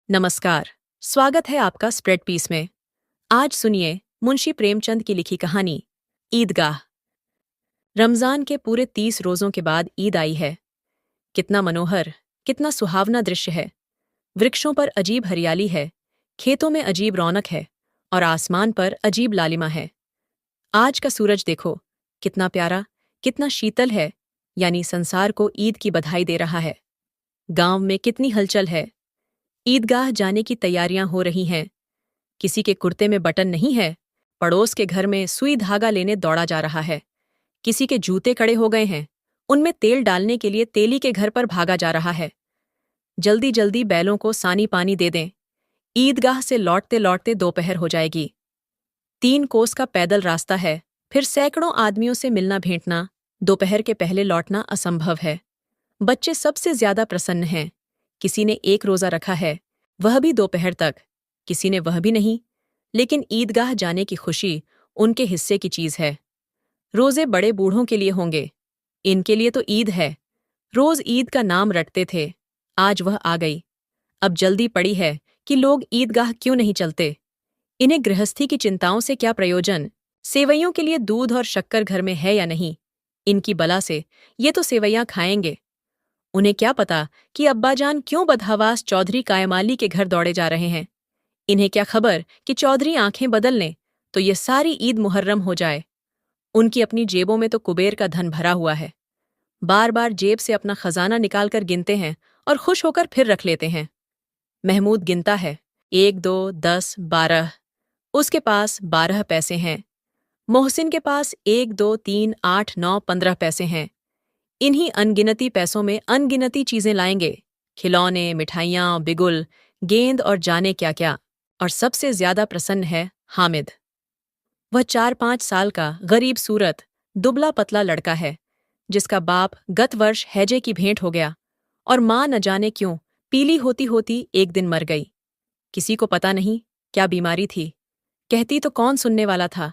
नमस्कार। स्वागत है आपका स्प्रेड पीस में। आज सुनिए मुंशी प्रेमचंद की लिखी कहानी ईदगाह। रमजान के पूरे 30 रोजों के बाद ईद आई है। कितना मनोहर, कितना सुहावना दृश्य है। वृक्षों पर अजीब हरियाली है, खेतों में अजीब रौनक है और आसमान पर अजीब लालिमा है। आज का सूरज देखो, कितना प्यारा, कितना शीतल है, यानी संसार को ईद की बधाई दे रहा है। गांव में कितनी हलचल है। ईदगाह जाने की तैयारियां हो रही हैं। किसी के कुर्ते में बटन नहीं है, पड़ोस के घर में सुई धागा लेने दौड़ा जा रहा है। किसी के जूते कड़े हो गए हैं, उनमें तेल डालने के लिए तेली के घर पर भागा जा रहा है। जल्दी जल्दी बैलों को सानी पानी दे दें, ईदगाह से लौटते लौटते दोपहर हो जाएगी। 3 कोस का पैदल रास्ता है, फिर सैकड़ों आदमियों से मिलना भेंटना, दोपहर के पहले लौटना असंभव है। बच्चे सबसे ज्यादा प्रसन्न हैं। किसी ने 1 रोजा रखा है, वह भी दोपहर तक, किसी ने वह भी नहीं, लेकिन ईदगाह जाने की खुशी उनके हिस्से की चीज है। रोजे बड़े बूढ़ों के लिए होंगे, इनके लिए तो ईद है। रोज ईद का नाम रटते थे, आज वह आ गई। अब जल्दी पड़ी है कि लोग ईदगाह क्यों नहीं चलते। इन्हें गृहस्थी की चिंताओं से क्या प्रयोजन। सेवैयों के लिए दूध और शक्कर घर में है या नहीं, इनकी बला से ये तो सेवैयां खाएंगे। उन्हें क्या पता कि अब्बाजान क्यों बदहवास चौधरी कायमाली के घर दौड़े जा रहे हैं। इन्हें क्या खबर कि चौधरी आंखें बदल लें तो ये सारी ईद मुहर्रम हो जाए। उनकी अपनी जेबों में तो कुबेर का धन भरा हुआ है। बार बार जेब से अपना खजाना निकालकर गिनते हैं और खुश होकर फिर रख लेते हैं। महमूद गिनता है, 1 2 10 12। उसके पास 12 पैसे हैं। मोहसिन के पास 1 2 3 8 9 15 पैसे हैं। इन्हीं अनगिनती पैसों में अनगिनती चीजें लाएंगे, खिलौने, मिठाइयाँ, बिगुल, गेंद और जाने क्या क्या। और सबसे ज्यादा प्रसन्न है हामिद। वह 4-5 साल का गरीब सूरत, दुबला पतला लड़का है, जिसका बाप गत वर्ष हैजे की भेंट हो गया और माँ न जाने क्यों पीली होती होती एक दिन मर गई। किसी को पता नहीं क्या बीमारी थी, कहती तो कौन सुनने वाला था।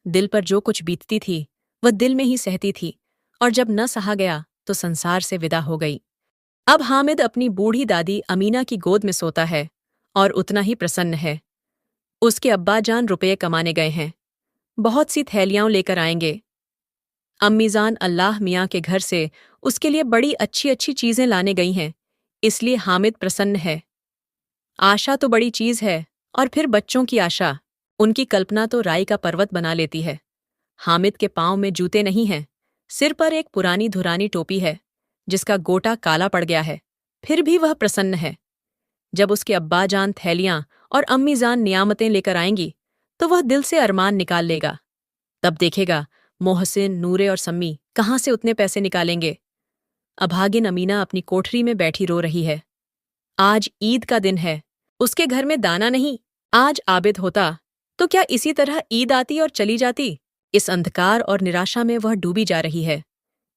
दिल पर जो कुछ बीतती थी वह दिल में ही सहती थी, और जब न सहा गया तो संसार से विदा हो गई। अब हामिद अपनी बूढ़ी दादी अमीना की गोद में सोता है और उतना ही प्रसन्न है। उसके अब्बाजान रुपये कमाने गए हैं, बहुत सी थैलियां लेकर आएंगे। अम्मीजान अल्लाह मियाँ के घर से उसके लिए बड़ी अच्छी अच्छी चीजें लाने गई हैं, इसलिए हामिद प्रसन्न है। आशा तो बड़ी चीज है, और फिर बच्चों की आशा, उनकी कल्पना तो राई का पर्वत बना लेती है। हामिद के पांव में जूते नहीं हैं, सिर पर एक पुरानी धुरानी टोपी है जिसका गोटा काला पड़ गया है, फिर भी वह प्रसन्न है। जब उसके अब्बाजान थैलियां और अम्मीजान नियामतें लेकर आएंगी तो वह दिल से अरमान निकाल लेगा। तब देखेगा मोहसिन, नूरे और सम्मी कहाँ से उतने पैसे निकालेंगे। अभागिन अमीना अपनी कोठरी में बैठी रो रही है। आज ईद का दिन है, उसके घर में दाना नहीं। आज आबिद होता तो क्या इसी तरह ईद आती और चली जाती। इस अंधकार और निराशा में वह डूबी जा रही है।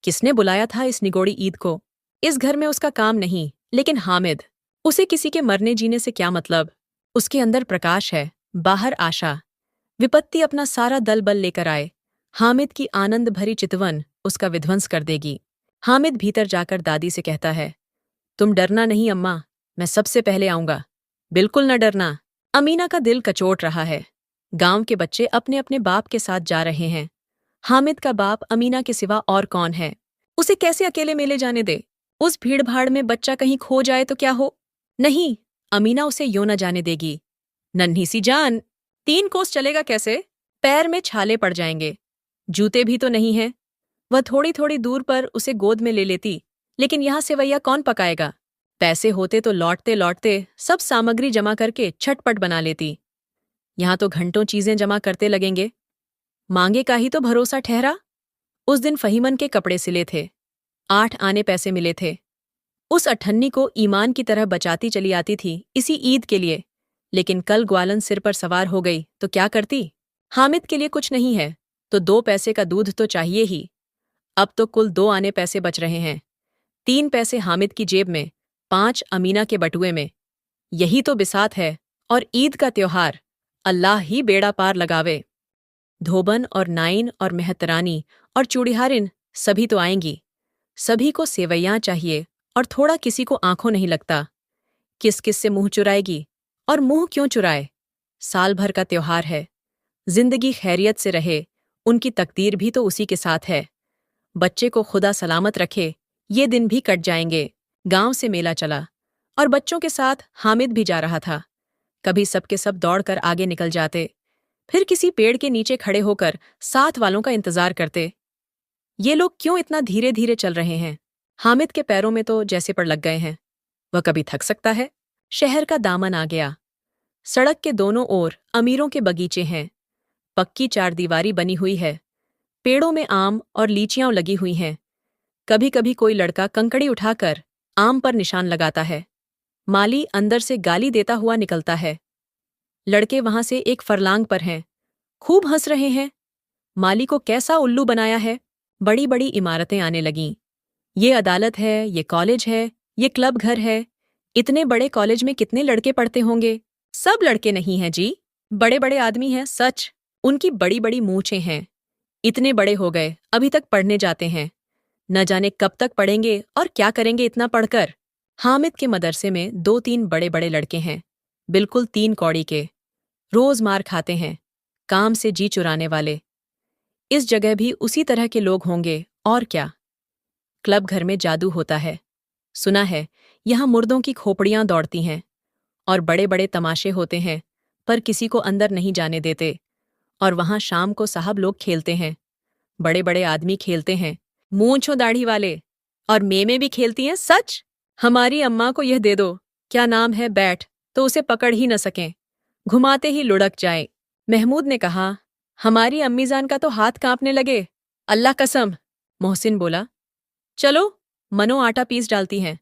किसने बुलाया था इस निगोड़ी ईद को। इस घर में उसका काम नहीं, लेकिन हामिद, उसे किसी के मरने जीने से क्या मतलब। उसके अंदर प्रकाश है, बाहर आशा। विपत्ति अपना सारा दल बल लेकर आए, हामिद की आनंद भरी चितवन उसका विध्वंस कर देगी। हामिद भीतर जाकर दादी से कहता है, तुम डरना नहीं अम्मा, मैं सबसे पहले आऊंगा। बिल्कुल न डरना। अमीना का दिल कचोट रहा है। गांव के बच्चे अपने अपने बाप के साथ जा रहे हैं। हामिद का बाप अमीना के सिवा और कौन है। उसे कैसे अकेले मेले जाने दे। उस भीड़-भाड़ में बच्चा कहीं खो जाए तो क्या हो। नहीं, अमीना उसे यूं न जाने देगी। नन्ही सी जान, 3 कोस चलेगा कैसे। पैर में छाले पड़ जाएंगे, जूते भी तो नहीं हैं। वह थोड़ी थोड़ी दूर पर उसे गोद में ले लेती, लेकिन यहाँ सेवैया कौन पकाएगा। पैसे होते तो लौटते लौटते सब सामग्री जमा करके छटपट बना लेती। यहाँ तो घंटों चीजें जमा करते लगेंगे। मांगे का ही तो भरोसा ठहरा। उस दिन फहीमन के कपड़े सिले थे, 8 आने पैसे मिले थे। उस अठन्नी को ईमान की तरह बचाती चली आती थी इसी ईद के लिए, लेकिन कल ग्वालन सिर पर सवार हो गई तो क्या करती। हामिद के लिए कुछ नहीं है तो 2 पैसे का दूध तो चाहिए ही। अब तो कुल 2 आने पैसे बच रहे हैं। 3 पैसे हामिद की जेब में, 5 अमीना के बटुए में। यही तो बिसात है और ईद का त्योहार। अल्लाह ही बेड़ा पार लगावे। धोबन और नाइन और मेहतरानी और चूड़िहारिन सभी तो आएंगी। सभी को सेवैयां चाहिए और थोड़ा किसी को आंखों नहीं लगता। किस किस से मुंह चुराएगी, और मुंह क्यों चुराए? साल भर का त्योहार है। जिंदगी खैरियत से रहे, उनकी तकदीर भी तो उसी के साथ है। बच्चे को खुदा सलामत रखे, ये दिन भी कट जाएंगे। गांव से मेला चला और बच्चों के साथ हामिद भी जा रहा था। कभी सबके सब दौड़कर आगे निकल जाते, फिर किसी पेड़ के नीचे खड़े होकर साथ वालों का इंतजार करते। ये लोग क्यों इतना धीरे धीरे चल रहे हैं? हामिद के पैरों में तो जैसे पड़ लग गए हैं। वह कभी थक सकता है? शहर का दामन आ गया। सड़क के दोनों ओर अमीरों के बगीचे हैं। पक्की चारदीवारी बनी हुई है। पेड़ों में आम और लीचियां लगी हुई हैं। कभी कभी कोई लड़का कंकड़ी उठाकर आम पर निशान लगाता है। माली अंदर से गाली देता हुआ निकलता है। लड़के वहां से एक फरलांग पर हैं, खूब हंस रहे हैं। माली को कैसा उल्लू बनाया है। बड़ी बड़ी इमारतें आने लगीं। ये अदालत है, ये कॉलेज है, ये क्लब घर है। इतने बड़े कॉलेज में कितने लड़के पढ़ते होंगे? सब लड़के नहीं हैं जी, बड़े बड़े आदमी हैं सच। उनकी बड़ी बड़ी मूंछें हैं। इतने बड़े हो गए, अभी तक पढ़ने जाते हैं। न जाने कब तक पढ़ेंगे और क्या करेंगे इतना पढ़कर। हामिद के मदरसे में 2-3 बड़े बड़े लड़के हैं, बिल्कुल 3 कौड़ी के। रोज मार खाते हैं, काम से जी चुराने वाले। इस जगह भी उसी तरह के लोग होंगे, और क्या। क्लब घर में जादू होता है। सुना है यहाँ मुर्दों की खोपड़ियां दौड़ती हैं, और बड़े बड़े तमाशे होते हैं, पर किसी को अंदर नहीं जाने देते। और वहां शाम को साहब लोग खेलते हैं। बड़े बड़े आदमी खेलते हैं, मूंछों दाढ़ी वाले। और मेमे भी खेलती हैं सच। हमारी अम्मा को यह दे दो, क्या नाम है, बैट, तो उसे पकड़ ही न सकें, घुमाते ही लुढ़क जाए। महमूद ने कहा, हमारी अम्मीजान का तो हाथ कांपने लगे, अल्लाह कसम। मोहसिन बोला, चलो, मनो आटा पीस डालती हैं।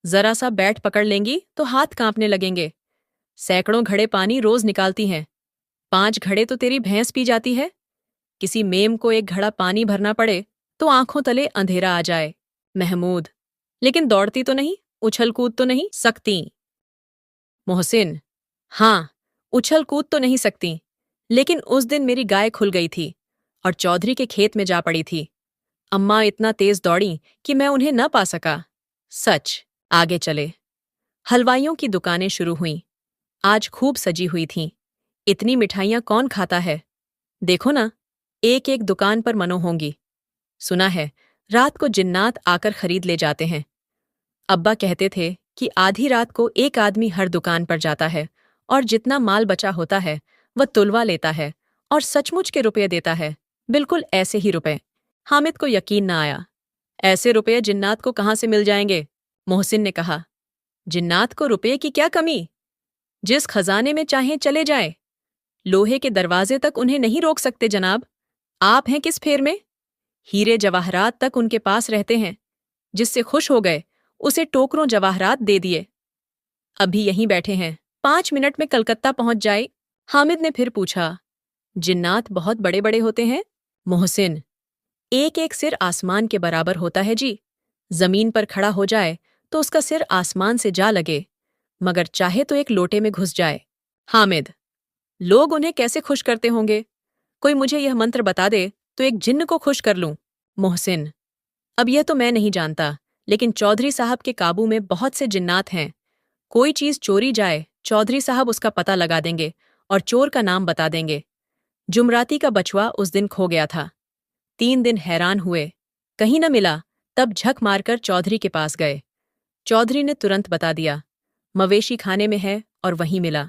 जरा सा बैट पकड़ लेंगी तो हाथ कांपने लगेंगे। सैकड़ों घड़े पानी रोज निकालती हैं। 5 घड़े तो तेरी भैंस पी जाती है। किसी मेम को एक घड़ा पानी भरना पड़े तो आंखों तले अंधेरा आ जाए। महमूद, लेकिन दौड़ती तो नहीं, उछल कूद तो नहीं सकती? मोहसिन, हाँ, उछल कूद तो नहीं सकती, लेकिन उस दिन मेरी गाय खुल गई थी और चौधरी के खेत में जा पड़ी थी। अम्मा इतना तेज दौड़ी कि मैं उन्हें न पा सका। सच। आगे चले। हलवाइयों की दुकानें शुरू हुईं। आज खूब सजी हुई थीं। इतनी मिठाइयां कौन खाता है? देखो ना, एक एक दुकान पर मनो होंगी। सुना है रात को जिन्नात आकर खरीद ले जाते हैं। अब्बा कहते थे कि आधी रात को एक आदमी हर दुकान पर जाता है और जितना माल बचा होता है वह तुलवा लेता है और सचमुच के रुपये देता है, बिल्कुल ऐसे ही रुपए। हामिद को यकीन न आया। ऐसे रुपये जिन्नात को कहाँ से मिल जाएंगे? मोहसिन ने कहा, जिन्नात को रुपये की क्या कमी? जिस खजाने में चाहें चले जाए। लोहे के दरवाजे तक उन्हें नहीं रोक सकते जनाब। आप हैं किस फेर में? हीरे जवाहरात तक उनके पास रहते हैं। जिससे खुश हो गए उसे टोकरों जवाहरात दे दिए। अभी यहीं बैठे हैं, 5 मिनट में कलकत्ता पहुंच जाए। हामिद ने फिर पूछा, जिन्नात बहुत बड़े बड़े होते हैं? मोहसिन, एक एक सिर आसमान के बराबर होता है जी। जमीन पर खड़ा हो जाए तो उसका सिर आसमान से जा लगे, मगर चाहे तो एक लोटे में घुस जाए। हामिद, लोग उन्हें कैसे खुश करते होंगे? कोई मुझे यह मंत्र बता दे तो एक जिन्न को खुश कर लूं। मोहसिन, अब यह तो मैं नहीं जानता, लेकिन चौधरी साहब के काबू में बहुत से जिन्नात हैं। कोई चीज चोरी जाए, चौधरी साहब उसका पता लगा देंगे और चोर का नाम बता देंगे। जुमराती का बछुआ उस दिन खो गया था। 3 दिन हैरान हुए, कहीं न मिला। तब झक मारकर चौधरी के पास गए। चौधरी ने तुरंत बता दिया, मवेशी खाने में है, और वहीं मिला।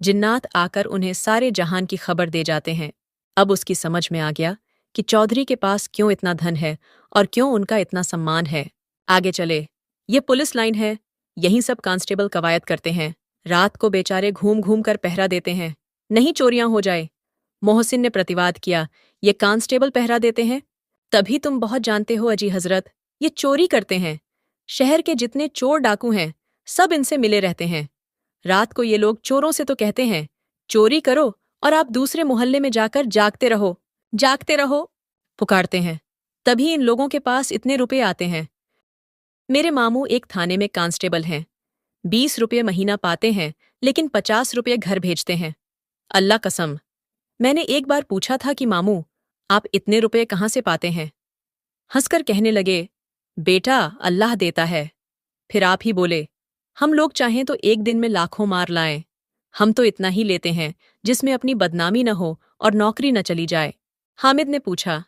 जिन्नात आकर उन्हें सारे जहान की खबर दे जाते हैं। अब उसकी समझ में आ गया कि चौधरी के पास क्यों इतना धन है और क्यों उनका इतना सम्मान है। आगे चले। ये पुलिस लाइन है, यहीं सब कांस्टेबल कवायद करते हैं। रात को बेचारे घूम घूम कर पहरा देते हैं, नहीं चोरियां हो जाए। मोहसिन ने प्रतिवाद किया, ये कांस्टेबल पहरा देते हैं? तभी तुम बहुत जानते हो अजी हजरत, ये चोरी करते हैं। शहर के जितने चोर डाकू हैं सब इनसे मिले रहते हैं। रात को ये लोग चोरों से तो कहते हैं, चोरी करो और आप दूसरे मोहल्ले में जाकर जागते रहो, पुकारते हैं। तभी इन लोगों के पास इतने रुपए आते हैं। मेरे मामू एक थाने में कांस्टेबल हैं। 20 रुपये महीना पाते हैं, लेकिन 50 रुपये घर भेजते हैं। अल्लाह कसम। मैंने एक बार पूछा था कि मामू, आप इतने रुपये कहाँ से पाते हैं? हंसकर कहने लगे, बेटा अल्लाह देता है। फिर आप ही बोले, हम लोग चाहें तो एक दिन में लाखों मार लाएं। हम तो इतना ही लेते हैं जिसमें अपनी बदनामी न हो और नौकरी न चली जाए। हामिद ने पूछा,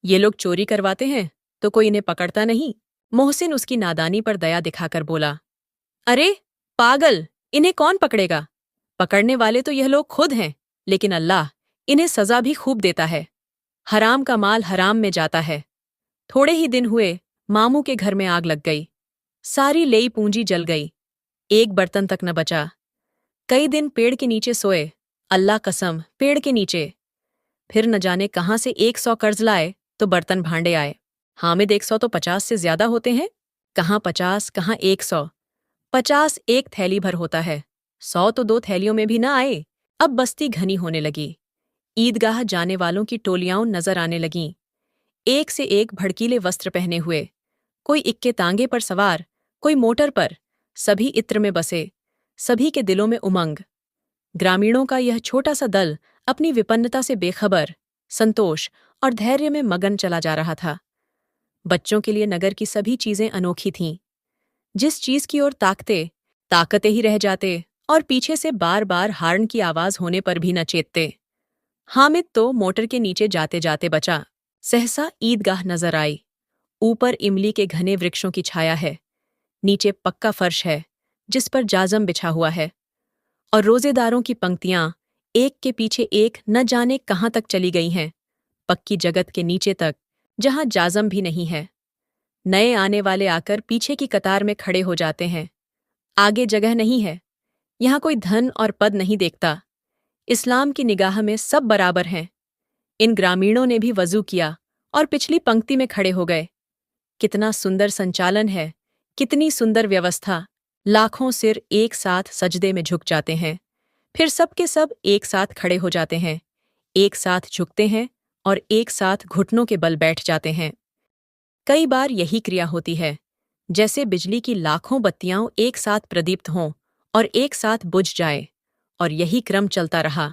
ये लोग चोरी करवाते हैं तो कोई इन्हें पकड़ता नहीं? मोहसिन उसकी नादानी पर दया दिखाकर बोला, अरे पागल, इन्हें कौन पकड़ेगा? पकड़ने वाले तो यह लोग खुद हैं, लेकिन अल्लाह इन्हें सजा भी खूब देता है। हराम का माल हराम में जाता है। थोड़े ही दिन हुए, मामू के घर में आग लग गई। सारी लेई पूंजी जल गई। एक बर्तन तक न बचा। कई दिन पेड़ के नीचे सोए, अल्लाह कसम पेड़ के नीचे। फिर न जाने कहाँ से 100 कर्ज लाए तो बर्तन भांडे आए। हामिद 100 तो 50 से ज्यादा होते हैं। कहाँ 50, कहाँ 100। 50 एक थैली भर होता है, 100 तो 2 थैलियों में भी न आए। अब बस्ती घनी होने लगी। ईदगाह जाने वालों की टोलियां नजर आने लगीं। एक से एक भड़कीले वस्त्र पहने हुए, कोई इक्के तांगे पर सवार, कोई मोटर पर, सभी इत्र में बसे, सभी के दिलों में उमंग। ग्रामीणों का यह छोटा सा दल अपनी विपन्नता से बेखबर, संतोष और धैर्य में मगन चला जा रहा था। बच्चों के लिए नगर की सभी चीजें अनोखी थीं। जिस चीज की ओर ताकते ही रह जाते और पीछे से बार बार हार्न की आवाज होने पर भी न चेतते। हामिद तो मोटर के नीचे जाते जाते बचा। सहसा ईदगाह नजर आई। ऊपर इमली के घने वृक्षों की छाया है, नीचे पक्का फर्श है जिस पर जाजम बिछा हुआ है, और रोजेदारों की पंक्तियां एक के पीछे एक न जाने कहाँ तक चली गई हैं, पक्की जगत के नीचे तक, जहां जाजम भी नहीं है। नए आने वाले आकर पीछे की कतार में खड़े हो जाते हैं। आगे जगह नहीं है। यहां कोई धन और पद नहीं देखता। इस्लाम की निगाह में सब बराबर हैं। इन ग्रामीणों ने भी वजू किया और पिछली पंक्ति में खड़े हो गए। कितना सुंदर संचालन है, कितनी सुंदर व्यवस्था। लाखों सिर एक साथ सजदे में झुक जाते हैं, फिर सब के सब एक साथ खड़े हो जाते हैं, एक साथ झुकते हैं और एक साथ घुटनों के बल बैठ जाते हैं। कई बार यही क्रिया होती है, जैसे बिजली की लाखों बत्तियां एक साथ प्रदीप्त हों और एक साथ बुझ जाए, और यही क्रम चलता रहा।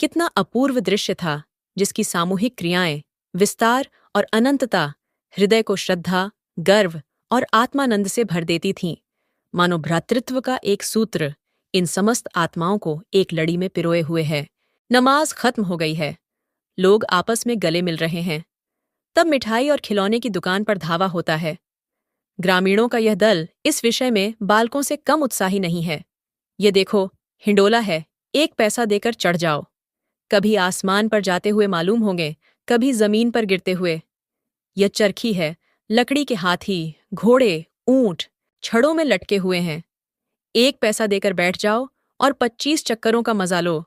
कितना अपूर्व दृश्य था, जिसकी सामूहिक क्रियाएं, विस्तार और अनंतता हृदय को श्रद्धा, गर्व और आत्मानंद से भर देती थीं। मानो भ्रातृत्व का एक सूत्र इन समस्त आत्माओं को एक लड़ी में पिरोए हुए है। नमाज खत्म हो गई है। लोग आपस में गले मिल रहे हैं। तब मिठाई और खिलौने की दुकान पर धावा होता है। ग्रामीणों का यह दल इस विषय में बालकों से कम उत्साही नहीं है। ये देखो, हिंडोला है, 1 पैसा देकर चढ़ जाओ। कभी आसमान पर जाते हुए मालूम होंगे, कभी जमीन पर गिरते हुए। यह चरखी है, लकड़ी के हाथी, घोड़े, ऊंट छड़ों में लटके हुए हैं। 1 पैसा देकर बैठ जाओ और 25 चक्करों का मजा लो।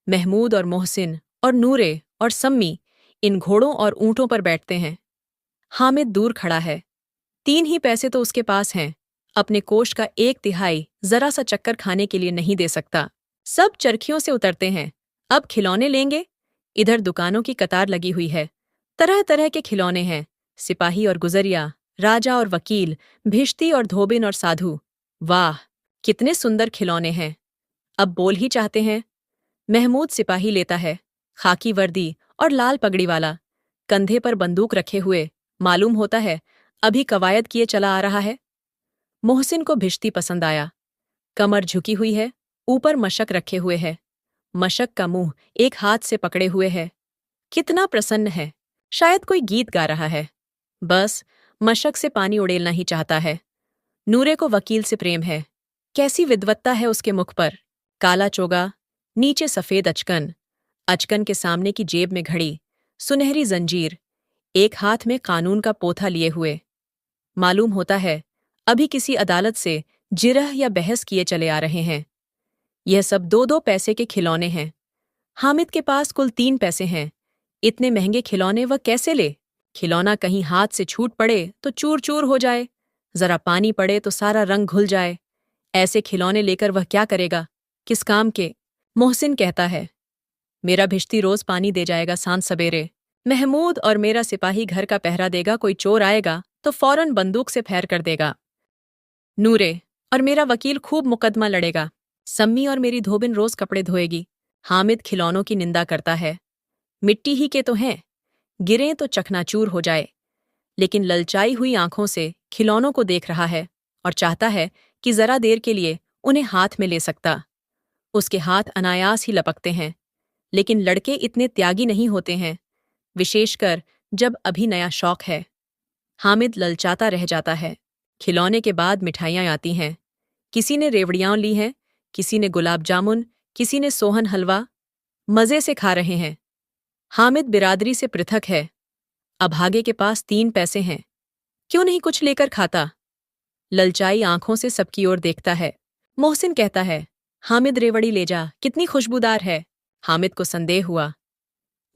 महमूद और मोहसिन और नूरे और सम्मी इन घोड़ों और ऊंटों पर बैठते हैं। हामिद दूर खड़ा है। 3 ही पैसे तो उसके पास हैं। अपने कोष का 1/3 जरा सा चक्कर खाने के लिए नहीं दे सकता। सब चरखियों से उतरते हैं। अब खिलौने लेंगे। इधर दुकानों की कतार लगी हुई है। तरह तरह के खिलौने हैं, सिपाही और गुजरिया, राजा और वकील, भिश्ती और धोबिन और साधु। वाह, कितने सुंदर खिलौने हैं। अब बोल ही चाहते हैं। महमूद सिपाही लेता है, खाकी वर्दी और लाल पगड़ी वाला, कंधे पर बंदूक रखे हुए, मालूम होता है अभी कवायद किए चला आ रहा है। मोहसिन को भिश्ती पसंद आया। कमर झुकी हुई है, ऊपर मशक रखे हुए है। मशक का मुंह एक हाथ से पकड़े हुए है। कितना प्रसन्न है, शायद कोई गीत गा रहा है। बस मशक से पानी उड़ेलना ही चाहता है। नूरे को वकील से प्रेम है। कैसी विद्वत्ता है उसके मुख पर। काला चोगा, नीचे सफेद अचकन, अचकन के सामने की जेब में घड़ी, सुनहरी जंजीर, एक हाथ में कानून का पोथा लिए हुए। मालूम होता है अभी किसी अदालत से जिरह या बहस किए चले आ रहे हैं। यह सब 2-2 पैसे के खिलौने हैं। हामिद के पास कुल 3 पैसे हैं। इतने महंगे खिलौने वह कैसे ले? खिलौना कहीं हाथ से छूट पड़े तो चूर चूर हो जाए, जरा पानी पड़े तो सारा रंग घुल जाए। ऐसे खिलौने लेकर वह क्या करेगा? किस काम के? मोहसिन कहता है, मेरा भिश्ती रोज पानी दे जाएगा सांझ सवेरे। महमूद और मेरा सिपाही घर का पहरा देगा। कोई चोर आएगा तो फौरन बंदूक से फैर कर देगा। नूरे और मेरा वकील खूब मुकदमा लड़ेगा। सम्मी और मेरी धोबिन रोज कपड़े धोएगी। हामिद खिलौनों की निंदा करता है। मिट्टी ही के तो हैं, गिरें तो चकनाचूर हो जाए। लेकिन ललचाई हुई आंखों से खिलौनों को देख रहा है और चाहता है कि जरा देर के लिए उन्हें हाथ में ले सकता। उसके हाथ अनायास ही लपकते हैं, लेकिन लड़के इतने त्यागी नहीं होते हैं, विशेषकर जब अभी नया शौक है। हामिद ललचाता रह जाता है। खिलौने के बाद मिठाइयाँ आती हैं। किसी ने रेवड़ियाँ ली हैं, किसी ने गुलाब जामुन, किसी ने सोहन हलवा। मज़े से खा रहे हैं। हामिद बिरादरी से पृथक है। अभागे के पास 3 पैसे हैं, क्यों नहीं कुछ लेकर खाता? ललचाई आंखों से सबकी ओर देखता है। मोहसिन कहता है, हामिद रेवड़ी ले जा, कितनी खुशबूदार है। हामिद को संदेह हुआ,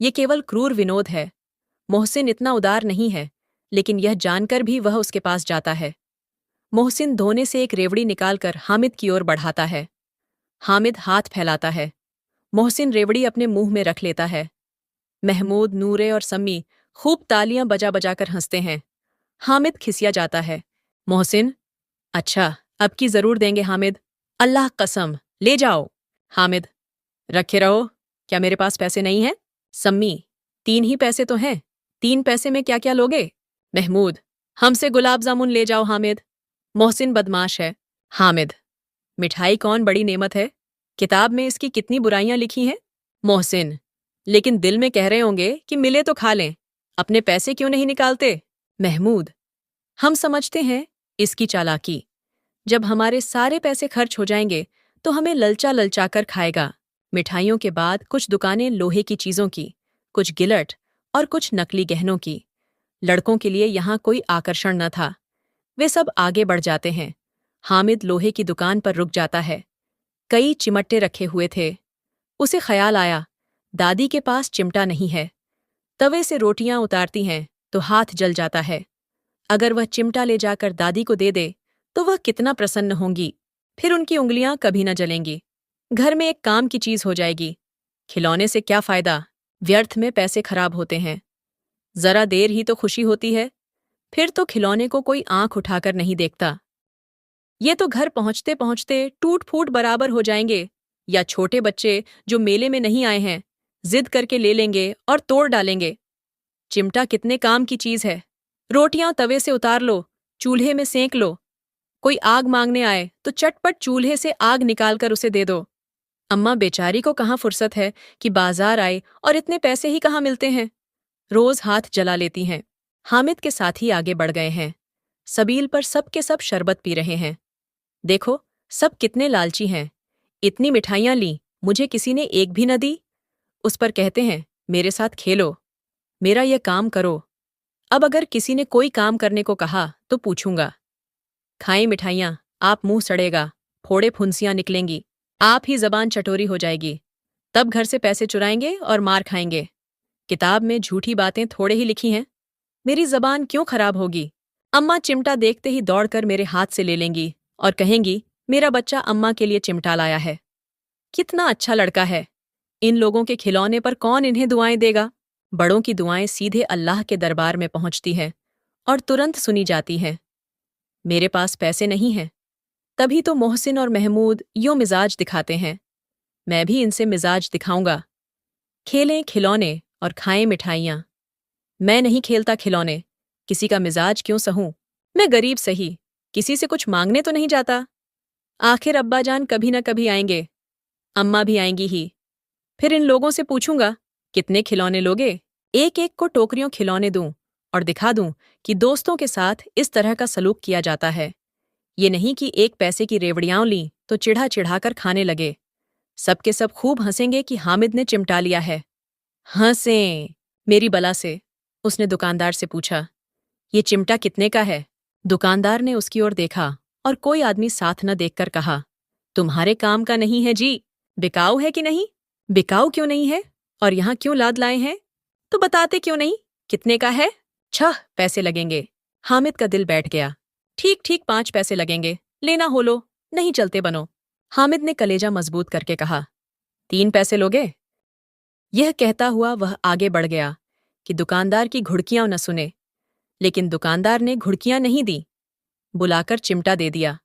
ये केवल क्रूर विनोद है। मोहसिन इतना उदार नहीं है, लेकिन यह जानकर भी वह उसके पास जाता है। मोहसिन धोने से एक रेवड़ी निकालकर हामिद की ओर बढ़ाता है। हामिद हाथ फैलाता है। मोहसिन रेवड़ी अपने मुंह में रख लेता है। महमूद, नूरे और सम्मी खूब तालियां बजा बजाकर हंसते हैं। हामिद खिसिया जाता है। मोहसिन, अच्छा, अब की जरूर देंगे हामिद। अल्लाह कसम, ले जाओ। हामिद, रखे रहो, क्या मेरे पास पैसे नहीं हैं? सम्मी, 3 ही पैसे तो हैं, 3 पैसे में क्या क्या लोगे? महमूद, हमसे गुलाब जामुन ले जाओ हामिद। मोहसिन बदमाश है। हामिद, मिठाई कौन बड़ी नेमत है? किताब में इसकी कितनी बुराइयां लिखी हैं? मोहसिन, लेकिन दिल में कह रहे होंगे कि मिले तो खा लें, अपने पैसे क्यों नहीं निकालते? महमूद, हम समझते हैं इसकी चालाकी। जब हमारे सारे पैसे खर्च हो जाएंगे तो हमें ललचा ललचा कर खाएगा। मिठाइयों के बाद कुछ दुकानें लोहे की चीजों की, कुछ गिलट और कुछ नकली गहनों की। लड़कों के लिए यहाँ कोई आकर्षण न था। वे सब आगे बढ़ जाते हैं। हामिद लोहे की दुकान पर रुक जाता है। कई चिमटे रखे हुए थे। उसे ख्याल आया, दादी के पास चिमटा नहीं है। तवे से रोटियां उतारती हैं तो हाथ जल जाता है। अगर वह चिमटा ले जाकर दादी को दे दे तो वह कितना प्रसन्न होंगी। फिर उनकी उंगलियां कभी न जलेंगी। घर में एक काम की चीज हो जाएगी। खिलौने से क्या फायदा, व्यर्थ में पैसे खराब होते हैं। जरा देर ही तो खुशी होती है, फिर तो खिलौने को कोई आंख उठाकर नहीं देखता। ये तो घर पहुंचते पहुंचते टूट फूट बराबर हो जाएंगे, या छोटे बच्चे जो मेले में नहीं आए हैं जिद करके ले लेंगे और तोड़ डालेंगे। चिमटा कितने काम की चीज है। रोटियां तवे से उतार लो, चूल्हे में सेंक लो। कोई आग मांगने आए तो चटपट चूल्हे से आग निकालकर उसे दे दो। अम्मा बेचारी को कहाँ फुर्सत है कि बाजार आए और इतने पैसे ही कहाँ मिलते हैं। रोज हाथ जला लेती हैं। हामिद के साथी आगे बढ़ गए हैं। सबील पर सब के सब शरबत पी रहे हैं। देखो, सब कितने लालची हैं। इतनी मिठाइयां ली, मुझे किसी ने एक भी न दी। उस पर कहते हैं, मेरे साथ खेलो, मेरा यह काम करो। अब अगर किसी ने कोई काम करने को कहा तो पूछूंगा। खाएं मिठाइयां, आप मुंह सड़ेगा, फोड़े फुंसियां निकलेंगी, आप ही जबान चटोरी हो जाएगी। तब घर से पैसे चुराएंगे और मार खाएंगे। किताब में झूठी बातें थोड़े ही लिखी हैं, मेरी जबान क्यों खराब होगी? अम्मा चिमटा देखते ही दौड़कर मेरे हाथ से ले लेंगी और कहेंगी, मेरा बच्चा अम्मा के लिए चिमटा लाया है। कितना अच्छा लड़का है। इन लोगों के खिलौने पर कौन इन्हें दुआएं देगा? बड़ों की दुआएं सीधे अल्लाह के दरबार में पहुंचती हैं और तुरंत सुनी जाती हैं। मेरे पास पैसे नहीं हैं। तभी तो मोहसिन और महमूद यूं मिजाज दिखाते हैं। मैं भी इनसे मिजाज दिखाऊंगा। खेलें खिलौने और खाएं मिठाइयां। मैं नहीं खेलता खिलौने, किसी का मिजाज क्यों सहूं? मैं गरीब सही, किसी से कुछ मांगने तो नहीं जाता। आखिर अब्बाजान कभी न कभी आएंगे, अम्मा भी आएंगी ही। फिर इन लोगों से पूछूंगा, कितने खिलौने लोगे? एक एक को टोकरियों खिलौने दूं और दिखा दूं कि दोस्तों के साथ इस तरह का सलूक किया जाता है। ये नहीं कि 1 पैसे की रेवड़ियां लीं तो चिढ़ा चिढ़ाकर खाने लगे। सबके सब खूब हंसेंगे कि हामिद ने चिमटा लिया है। हंसें मेरी बला से। उसने दुकानदार से पूछा, ये चिमटा कितने का है? दुकानदार ने उसकी ओर देखा और कोई आदमी साथ न देखकर कहा, तुम्हारे काम का नहीं है जी। बिकाऊ है कि नहीं? बिकाऊ क्यों नहीं है और यहाँ क्यों लाद लाए हैं? तो बताते क्यों नहीं? कितने का है? 6 पैसे लगेंगे। हामिद का दिल बैठ गया। ठीक ठीक 5 पैसे लगेंगे, लेना हो लो, नहीं चलते बनो। हामिद ने कलेजा मजबूत करके कहा, 3 पैसे लोगे? यह कहता हुआ वह आगे बढ़ गया कि दुकानदार की घुड़कियां न सुने। लेकिन दुकानदार ने घुड़कियां नहीं दी, बुलाकर चिमटा दे दिया।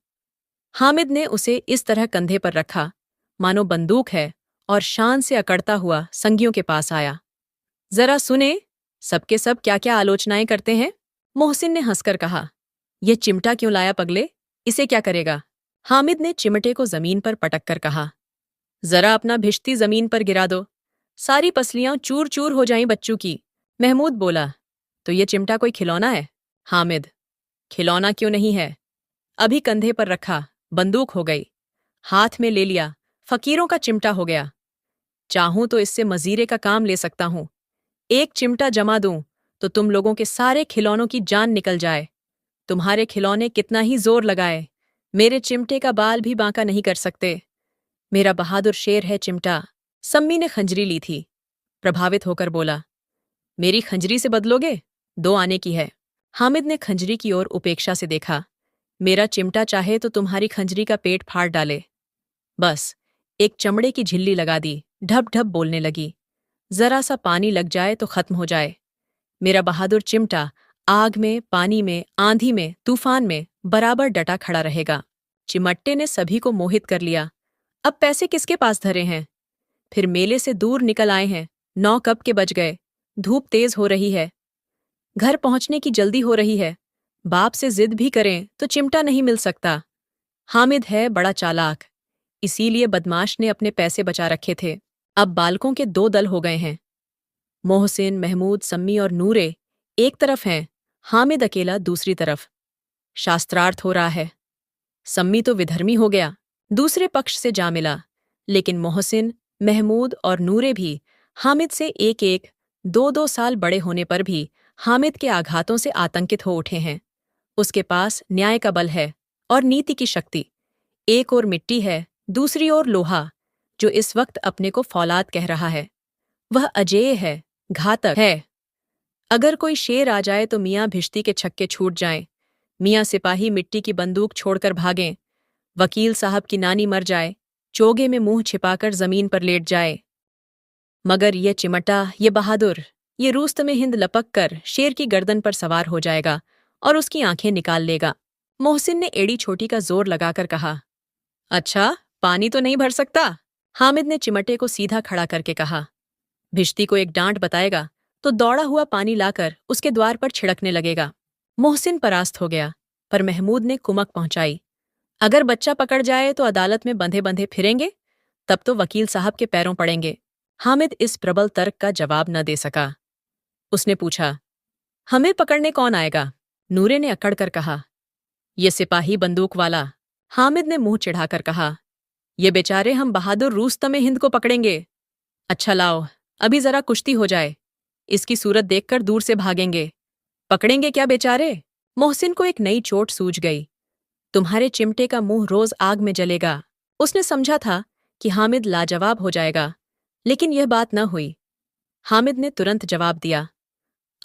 हामिद ने उसे इस तरह कंधे पर रखा मानो बंदूक है और शान से अकड़ता हुआ संगियों के पास आया। जरा सुने, सबके सब क्या क्या आलोचनाएं करते हैं। मोहसिन ने हंसकर कहा, यह चिमटा क्यों लाया पगले? इसे क्या करेगा? हामिद ने चिमटे को जमीन पर पटक कर कहा, जरा अपना भिश्ती जमीन पर गिरा दो, सारी पसलियां चूर चूर हो जाएं बच्चों की। महमूद बोला, तो ये चिमटा कोई खिलौना है? हामिद, खिलौना क्यों नहीं है? अभी कंधे पर रखा, बंदूक हो गई, हाथ में ले लिया, फकीरों का चिमटा हो गया। चाहूं तो इससे मजीरे का काम ले सकता हूं। एक चिमटा जमा दूं तो तुम लोगों के सारे खिलौनों की जान निकल जाए। तुम्हारे खिलौने कितना ही जोर लगाए, मेरे चिमटे का बाल भी बांका नहीं कर सकते। मेरा बहादुर शेर है चिमटा। सम्मी ने खंजरी ली थी, प्रभावित होकर बोला, मेरी खंजरी से बदलोगे? 2 आने की है। हामिद ने खंजरी की ओर उपेक्षा से देखा। मेरा चिमटा चाहे तो तुम्हारी खंजरी का पेट फाड़ डाले। बस एक चमड़े की झिल्ली लगा दी, ढप ढप बोलने लगी, जरा सा पानी लग जाए तो खत्म हो जाए। मेरा बहादुर चिमटा आग में, पानी में, आंधी में, तूफान में बराबर डटा खड़ा रहेगा। चिमट्टे ने सभी को मोहित कर लिया। अब पैसे किसके पास धरे हैं? फिर मेले से दूर निकल आए हैं, 9 कब के बज गए, धूप तेज हो रही है, घर पहुंचने की जल्दी हो रही है। बाप से जिद भी करें तो चिमटा नहीं मिल सकता। हामिद है बड़ा चालाक, इसीलिए बदमाश ने अपने पैसे बचा रखे थे। अब बालकों के 2 दल हो गए हैं। मोहसिन, महमूद, सम्मी और नूरे एक तरफ हैं, हामिद अकेला दूसरी तरफ। शास्त्रार्थ हो रहा है। सम्मी तो विधर्मी हो गया, दूसरे पक्ष से जा मिला, लेकिन मोहसिन, महमूद और नूरे भी हामिद से 1-1, 2-2 साल बड़े होने पर भी हामिद के आघातों से आतंकित हो उठे हैं। उसके पास न्याय का बल है और नीति की शक्ति। एक ओर मिट्टी है, दूसरी ओर लोहा, जो इस वक्त अपने को फौलाद कह रहा है। वह अजेय है, घातक है। अगर कोई शेर आ जाए तो मियाँ भिश्ती के छक्के छूट जाएं, मियाँ सिपाही मिट्टी की बंदूक छोड़कर भागें, वकील साहब की नानी मर जाए, चोगे में मुंह छिपाकर जमीन पर लेट जाए। मगर ये चिमटा, ये बहादुर, ये रूस्तमे हिंद लपक कर शेर की गर्दन पर सवार हो जाएगा और उसकी आंखें निकाल लेगा। मोहसिन ने एड़ी छोटी का जोर लगाकर कहा, अच्छा, पानी तो नहीं भर सकता? हामिद ने चिमटे को सीधा खड़ा करके कहा, भिश्ती को एक डांट बताएगा तो दौड़ा हुआ पानी लाकर उसके द्वार पर छिड़कने लगेगा। मोहसिन परास्त हो गया, पर महमूद ने कुमक पहुंचाई, अगर बच्चा पकड़ जाए तो अदालत में बंधे बंधे फिरेंगे, तब तो वकील साहब के पैरों पड़ेंगे। हामिद इस प्रबल तर्क का जवाब न दे सका। उसने पूछा, हमें पकड़ने कौन आएगा? नूरे ने अकड़ कर कहा, ये सिपाही बंदूक वाला। हामिद ने मुंह चिढ़ाकर कहा, ये बेचारे हम बहादुर रूस्तमे हिंद को पकड़ेंगे। अच्छा लाओ, अभी जरा कुश्ती हो जाए, इसकी सूरत देखकर दूर से भागेंगे। पकड़ेंगे क्या बेचारे? मोहसिन को एक नई चोट सूझ गई। तुम्हारे चिमटे का मुंह रोज आग में जलेगा। उसने समझा था कि हामिद लाजवाब हो जाएगा, लेकिन यह बात न हुई। हामिद ने तुरंत जवाब दिया,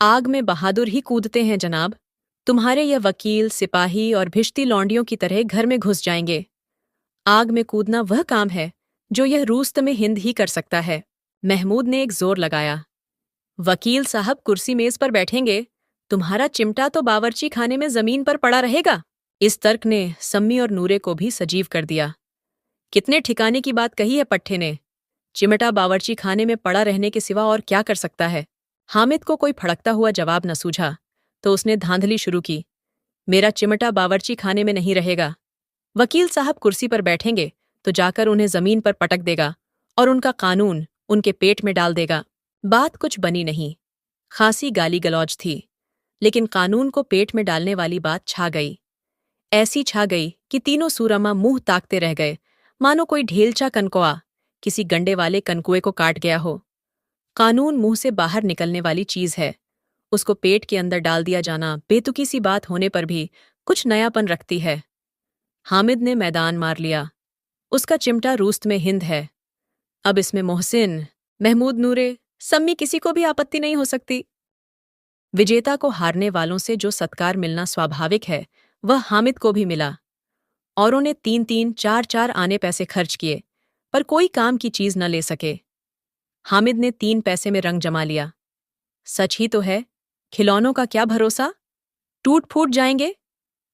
आग में बहादुर ही कूदते हैं जनाब। तुम्हारे यह वकील, सिपाही और भिश्ती लौंडियों की तरह घर में घुस जाएंगे। आग में कूदना वह काम है जो यह रूस्तमे हिंद ही कर सकता है। महमूद ने एक जोर लगाया, वकील साहब कुर्सी मेज पर बैठेंगे, तुम्हारा चिमटा तो बावर्ची खाने में जमीन पर पड़ा रहेगा। इस तर्क ने सम्मी और नूरे को भी सजीव कर दिया। कितने ठिकाने की बात कही है पट्टे ने, चिमटा बावर्ची खाने में पड़ा रहने के सिवा और क्या कर सकता है? हामिद को कोई फड़कता हुआ जवाब न सूझा, तो उसने धांधली शुरू की, मेरा चिमटा बावर्ची खाने में नहीं रहेगा। वकील साहब कुर्सी पर बैठेंगे तो जाकर उन्हें जमीन पर पटक देगा और उनका कानून उनके पेट में डाल देगा। बात कुछ बनी नहीं, खासी गाली गलौज थी, लेकिन कानून को पेट में डालने वाली बात छा गई। ऐसी छा गई कि तीनों सूरमा मुंह ताकते रह गए, मानो कोई ढेलचा कनकोआ किसी गंडे वाले कनकुए को काट गया हो। कानून मुंह से बाहर निकलने वाली चीज है, उसको पेट के अंदर डाल दिया जाना बेतुकी सी बात होने पर भी कुछ नयापन रखती है। हामिद ने मैदान मार लिया। उसका चिमटा रूस्तमे हिंद है। अब इसमें मोहसिन, महमूद, नूरे, सम्मी किसी को भी आपत्ति नहीं हो सकती। विजेता को हारने वालों से जो सत्कार मिलना स्वाभाविक है, वह हामिद को भी मिला। औरों ने 3-3, 4-4 आने पैसे खर्च किए, पर कोई काम की चीज न ले सके। हामिद ने 3 पैसे में रंग जमा लिया। सच ही तो है, खिलौनों का क्या भरोसा, टूट फूट जाएंगे।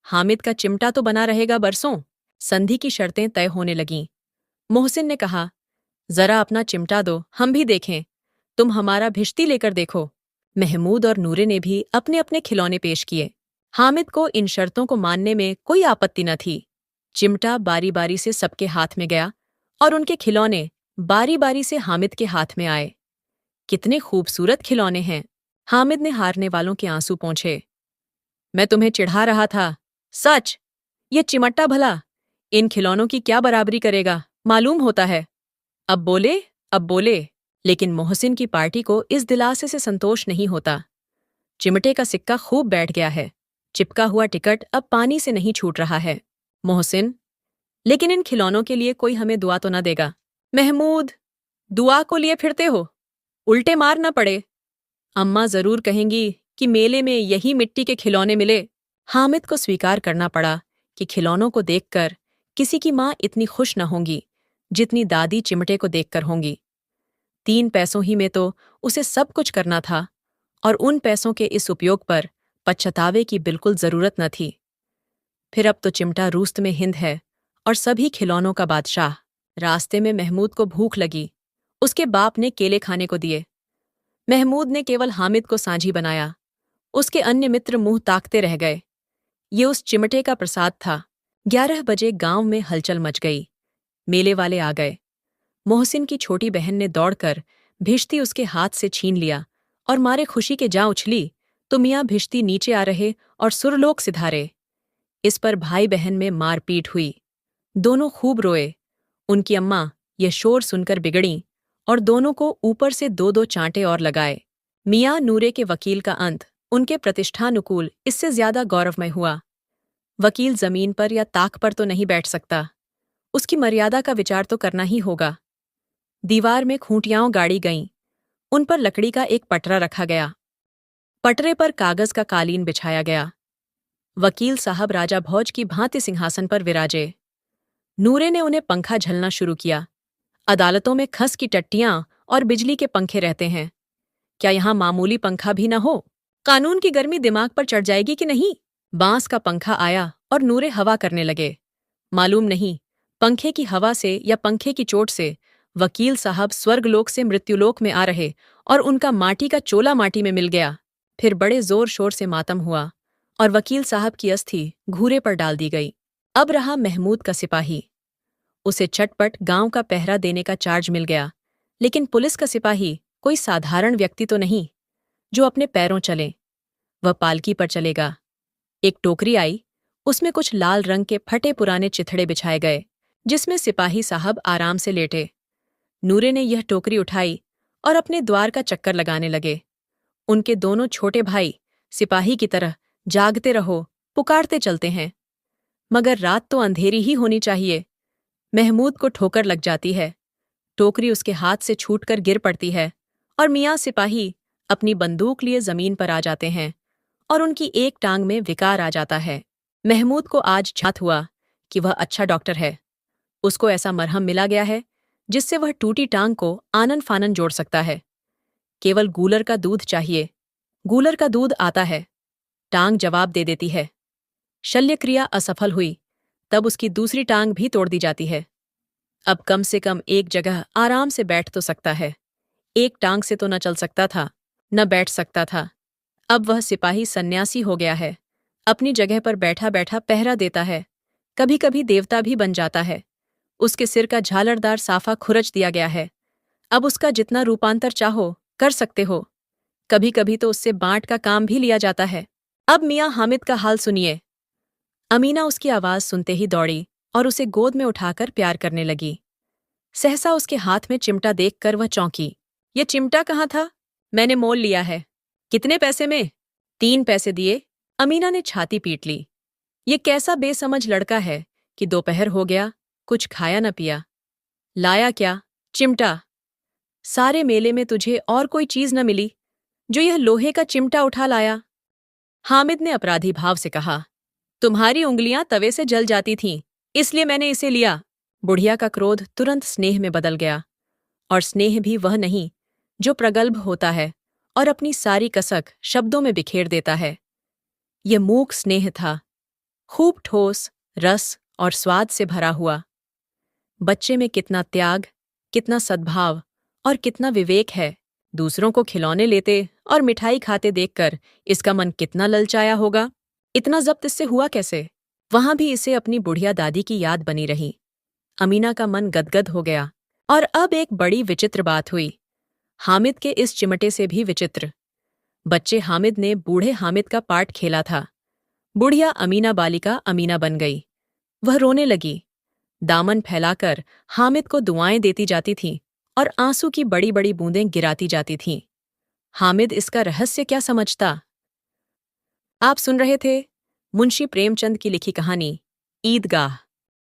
हामिद का चिमटा तो बना रहेगा बरसों। संधि की शर्तें तय होने लगीं। मोहसिन ने कहा, जरा अपना चिमटा दो, हम भी देखें। तुम हमारा भिश्ती लेकर देखो। महमूद और नूरे ने भी अपने अपने खिलौने पेश किए। हामिद को इन शर्तों को मानने में कोई आपत्ति न थी। चिमटा बारी बारी से सबके हाथ में गया और उनके खिलौने बारी बारी से हामिद के हाथ में आए। कितने खूबसूरत खिलौने हैं। हामिद ने हारने वालों के आंसू पोंछे। मैं तुम्हें चिढ़ा रहा था। सच, ये चिमटा भला इन खिलौनों की क्या बराबरी करेगा, मालूम होता है। अब बोले, अब बोले। लेकिन मोहसिन की पार्टी को इस दिलासे से संतोष नहीं होता। चिमटे का सिक्का खूब बैठ गया है। चिपका हुआ टिकट अब पानी से नहीं छूट रहा है। मोहसिन, लेकिन इन खिलौनों के लिए कोई हमें दुआ तो न देगा। महमूद, दुआ को लिए फिरते हो, उल्टे मार न पड़े। अम्मा जरूर कहेंगी कि मेले में यही मिट्टी के खिलौने मिले। हामिद को स्वीकार करना पड़ा कि खिलौनों को देखकर किसी की माँ इतनी खुश न होंगी जितनी दादी चिमटे को देखकर होंगी। 3 पैसों ही में तो उसे सब कुछ करना था और उन पैसों के इस उपयोग पर पछतावे की बिल्कुल जरूरत न थी। फिर अब तो चिमटा रूस्त में हिंद है और सभी खिलौनों का बादशाह। रास्ते में महमूद को भूख लगी। उसके बाप ने केले खाने को दिए। महमूद ने केवल हामिद को सांझी बनाया। उसके अन्य मित्र मुंह ताकते रह गए। ये उस चिमटे का प्रसाद था। 11 बजे गांव में हलचल मच गई। मेले वाले आ गए। मोहसिन की छोटी बहन ने दौड़कर भिश्ती उसके हाथ से छीन लिया और मारे खुशी के जा उछली तो मियाँ भिश्ती नीचे आ रहे और सुरलोक सिधारे। इस पर भाई बहन में मारपीट हुई। दोनों खूब रोए। उनकी अम्मा यह शोर सुनकर बिगड़ीं और दोनों को ऊपर से 2-2 चांटे और लगाए। मियाँ नूरे के वकील का अंत उनके प्रतिष्ठानुकूल इससे ज्यादा गौरवमय हुआ। वकील जमीन पर या ताक पर तो नहीं बैठ सकता। उसकी मर्यादा का विचार तो करना ही होगा। दीवार में खूंटियाओं गाड़ी गईं। उन पर लकड़ी का एक पटरा रखा गया। पटरे पर कागज का कालीन बिछाया गया। वकील साहब राजा भोज की भांति सिंहासन पर विराजे। नूरे ने उन्हें पंखा झलना शुरू किया। अदालतों में खस की टट्टियां और बिजली के पंखे रहते हैं, क्या यहां मामूली पंखा भी न हो? कानून की गर्मी दिमाग पर चढ़ जाएगी कि नहीं? बांस का पंखा आया और नूरे हवा करने लगे। मालूम नहीं पंखे की हवा से या पंखे की चोट से वकील साहब स्वर्गलोक से मृत्युलोक में आ रहे और उनका माटी का चोला माटी में मिल गया। फिर बड़े जोर शोर से मातम हुआ और वकील साहब की अस्थि घूरे पर डाल दी गई। अब रहा महमूद का सिपाही। उसे चटपट गांव का पहरा देने का चार्ज मिल गया। लेकिन पुलिस का सिपाही कोई साधारण व्यक्ति तो नहीं जो अपने पैरों चले। वह पालकी पर चलेगा। एक टोकरी आई, उसमें कुछ लाल रंग के फटे पुराने चिथड़े बिछाए गए जिसमें सिपाही साहब आराम से लेटे। नूरे ने यह टोकरी उठाई और अपने द्वार का चक्कर लगाने लगे। उनके दोनों छोटे भाई सिपाही की तरह जागते रहो पुकारते चलते हैं। मगर रात तो अंधेरी ही होनी चाहिए। महमूद को ठोकर लग जाती है। टोकरी उसके हाथ से छूटकर गिर पड़ती है और मियाँ सिपाही अपनी बंदूक लिए जमीन पर आ जाते हैं और उनकी एक टांग में विकार आ जाता है। महमूद को आज झात हुआ कि वह अच्छा डॉक्टर है। उसको ऐसा मरहम मिला गया है जिससे वह टूटी टांग को आनन फानन जोड़ सकता है। केवल गूलर का दूध चाहिए। गूलर का दूध आता है। टांग जवाब दे देती है। शल्यक्रिया असफल हुई तब उसकी दूसरी टांग भी तोड़ दी जाती है। अब कम से कम एक जगह आराम से बैठ तो सकता है। एक टांग से तो न चल सकता था, न बैठ सकता था। अब वह सिपाही सन्यासी हो गया है। अपनी जगह पर बैठा बैठा पहरा देता है। कभी कभी देवता भी बन जाता है। उसके सिर का झालरदार साफा खुरच दिया गया है। अब उसका जितना रूपांतर चाहो कर सकते हो। कभी कभी तो उससे बांट का काम भी लिया जाता है। अब मियाँ हामिद का हाल सुनिए। अमीना उसकी आवाज सुनते ही दौड़ी और उसे गोद में उठाकर प्यार करने लगी। सहसा उसके हाथ में चिमटा देखकर वह चौंकी। ये चिमटा कहाँ था? मैंने मोल लिया है। कितने पैसे में? 3 पैसे दिए। अमीना ने छाती पीट ली। ये कैसा बेसमझ लड़का है कि दोपहर हो गया कुछ खाया न पिया। लाया क्या? चिमटा। सारे मेले में तुझे और कोई चीज न मिली जो यह लोहे का चिमटा उठा लाया? हामिद ने अपराधी भाव से कहा। तुम्हारी उंगलियां तवे से जल जाती थीं, इसलिए मैंने इसे लिया। बुढ़िया का क्रोध तुरंत स्नेह में बदल गया। और स्नेह भी वह नहीं जो प्रगल्भ होता है और अपनी सारी कसक शब्दों में बिखेर देता है। यह मूक स्नेह था, खूब ठोस, रस और स्वाद से भरा हुआ। बच्चे में कितना त्याग, कितना सद्भाव और कितना विवेक है। दूसरों को खिलौने लेते और मिठाई खाते देखकर इसका मन कितना ललचाया होगा। इतना जब्त इससे हुआ कैसे? वहां भी इसे अपनी बुढ़िया दादी की याद बनी रही। अमीना का मन गदगद हो गया। और अब एक बड़ी विचित्र बात हुई। हामिद के इस चिमटे से भी विचित्र। बच्चे हामिद ने बूढ़े हामिद का पार्ट खेला था। बुढ़िया अमीना बालिका अमीना बन गई। वह रोने लगी। दामन फैलाकर हामिद को दुआएं देती जाती थीं और आंसू की बड़ी बड़ी बूंदें गिराती जाती थीं। हामिद इसका रहस्य क्या समझता? आप सुन रहे थे मुंशी प्रेमचंद की लिखी कहानी ईदगाह।